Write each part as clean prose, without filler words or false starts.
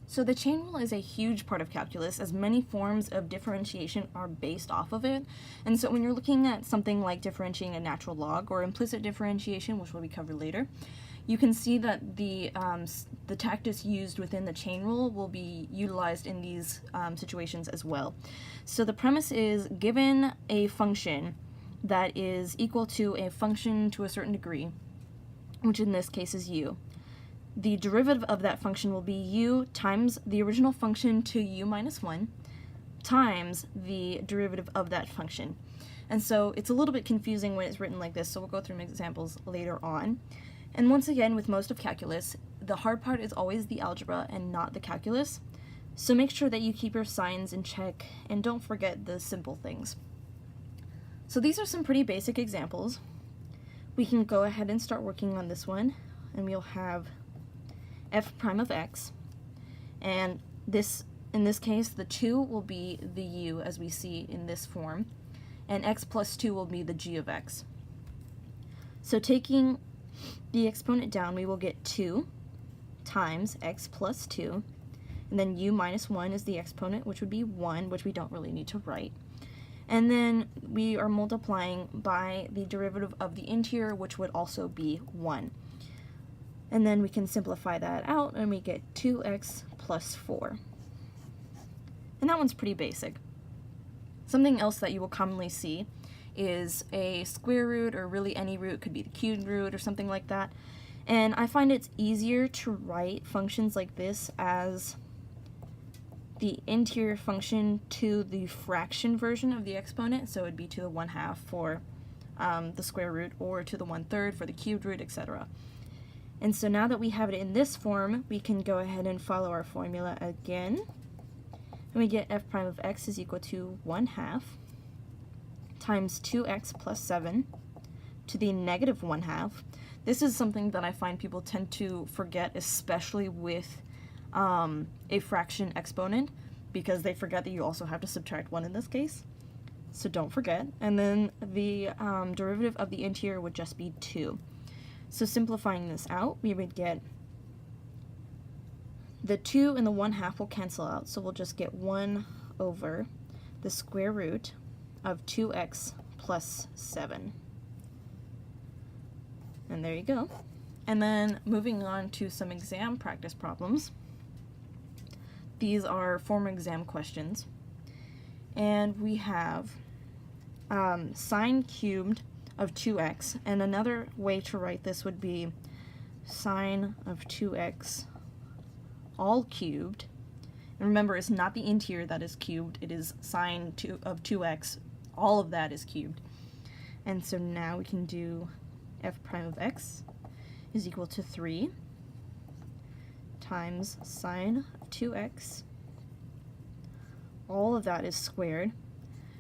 So the chain rule is a huge part of calculus, as many forms of differentiation are based off of it. And so when you're looking at something like differentiating a natural log or implicit differentiation, which will be covered later, you can see that the tactics used within the chain rule will be utilized in these situations as well. So the premise is, given a function that is equal to a function to a certain degree, which in this case is u, the derivative of that function will be u times the original function to u minus 1 times the derivative of that function. And so it's a little bit confusing when it's written like this, so we'll go through examples later on. And once again, with most of calculus, the hard part is always the algebra and not the calculus. So make sure that you keep your signs in check and don't forget the simple things. So these are some pretty basic examples. We can go ahead and start working on this one, and we'll have f prime of x, and in this case the 2 will be the u as we see in this form, and x plus 2 will be the g of x. So taking the exponent down, we will get 2 times x plus 2, and then u minus 1 is the exponent, which would be 1, which we don't really need to write. And then we are multiplying by the derivative of the interior, which would also be 1. And then we can simplify that out, and we get 2x plus 4. And that one's pretty basic. Something else that you will commonly see is a square root, or really any root, could be the cubed root or something like that. And I find it's easier to write functions like this as the interior function to the fraction version of the exponent, so it would be to the 1/2 for the square root, or to the 1/3 for the cubed root, etc. And so now that we have it in this form, we can go ahead and follow our formula again. And we get f prime of x is equal to 1/2 times 2x plus 7 to the negative 1/2. This is something that I find people tend to forget, especially with a fraction exponent, because they forget that you also have to subtract 1 in this case. So don't forget. And then the derivative of the interior would just be 2. So simplifying this out, we would get the 2 and the 1/2 will cancel out, so we'll just get 1 over the square root of 2x plus 7. And there you go. And then moving on to some exam practice problems. These are former exam questions. And we have sine cubed of 2x, and another way to write this would be sine of 2x all cubed. And remember, it's not the interior that is cubed, it is sine of 2x, all of that is cubed. And so now we can do f prime of x is equal to 3 times sine of 2x, all of that is squared,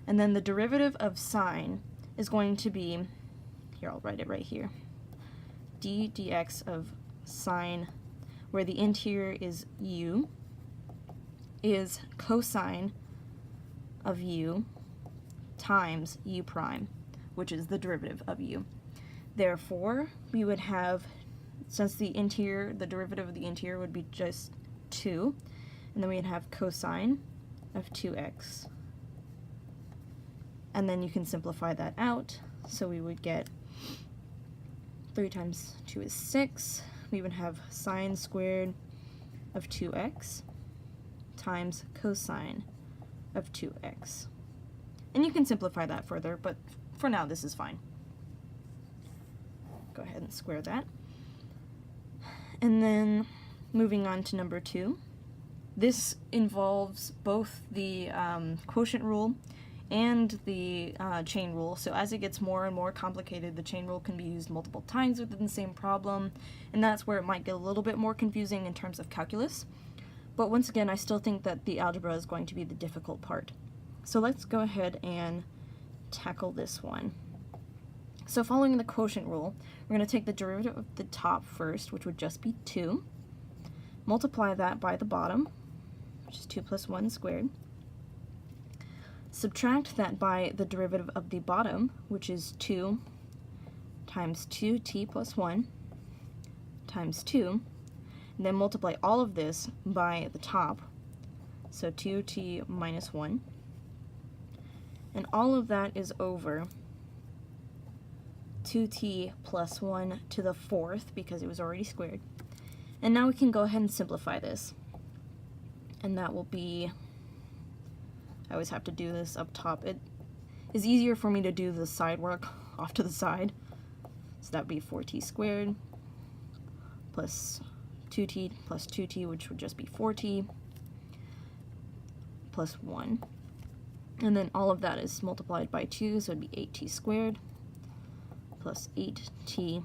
and then the derivative of sine is going to be, here I'll write it right here, d dx of sine, where the interior is u, is cosine of u times u prime, which is the derivative of u. Therefore, we would have, since the interior, the derivative of the interior would be just 2, and then we'd have cosine of 2x. And then you can simplify that out, so we would get 3 times 2 is 6. We would have sine squared of 2x times cosine of 2x. And you can simplify that further, but for now this is fine. Go ahead and square that. And then moving on to number 2. This involves both the quotient rule and the chain rule. So as it gets more and more complicated, the chain rule can be used multiple times within the same problem, and that's where it might get a little bit more confusing in terms of calculus. But once again, I still think that the algebra is going to be the difficult part. So let's go ahead and tackle this one. So following the quotient rule, we're going to take the derivative of the top first, which would just be 2, multiply that by the bottom, which is 2 plus 1 squared, subtract that by the derivative of the bottom, which is 2 times 2t plus 1 times 2, then multiply all of this by the top, so 2t minus 1, and all of that is over 2t plus 1 to the 4th, because it was already squared. And now we can go ahead and simplify this, and that will be, I always have to do this up top. It is easier for me to do the side work off to the side, so that would be 4t squared plus 2t plus 2t, which would just be 4t, plus 1. And then all of that is multiplied by 2, so it would be 8t squared plus 8t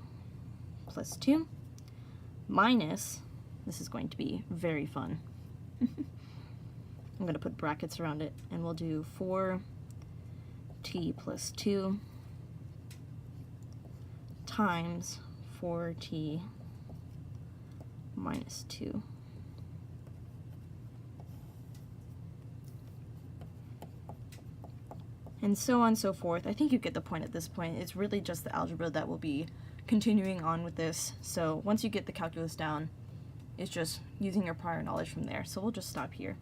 plus 2 minus, this is going to be very fun. I'm going to put brackets around it, and we'll do 4t plus 2 times 4t minus 2. And so on and so forth. I think you get the point at this point. It's really just the algebra that will be continuing on with this. So once you get the calculus down, it's just using your prior knowledge from there. So we'll just stop here.